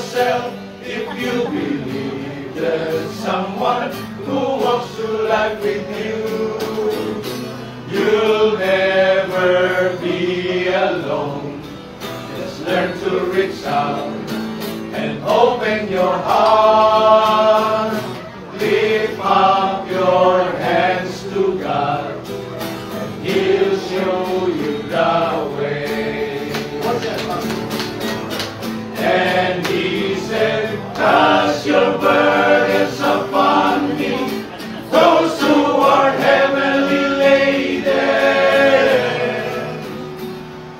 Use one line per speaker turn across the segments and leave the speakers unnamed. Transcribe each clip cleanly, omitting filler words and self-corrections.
yourself if you believe there's someone who wants to life with you. You'll never be alone. Just learn to reach out and open your heart. Lift up your hands to God, and He'll show you the way. And He said, cast your burdens upon me, those who are heavily laden.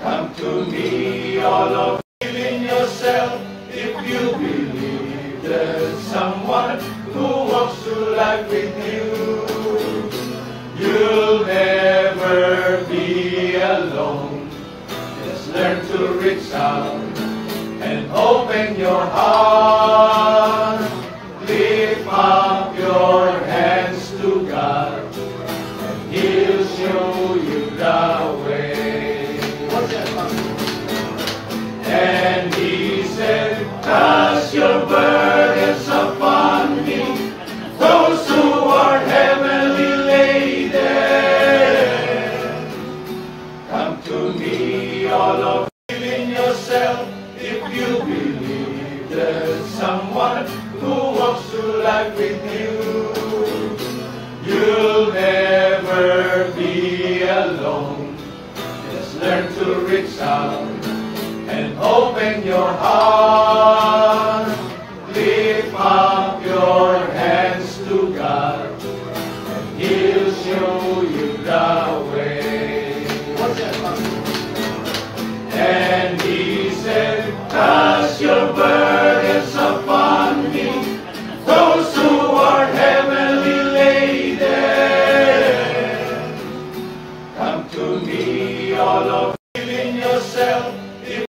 Come to me, all of you in yourself, if you believe there's someone who wants to life with you. You'll never be alone. Just learn to reach out and open your heart. Lift up your hands to God, and He'll show you the way. And He said, cast your burdens upon me, those who are heavily laden. Come to me, all of you in yourself, if you believe there's someone who wants to life with you. You'll never be alone. Just learn to reach out and open your heart. Lift up your hands to God, and He'll show you the way. And He said, cast your burdens upon me, those who are heavily laden. Come to me, all of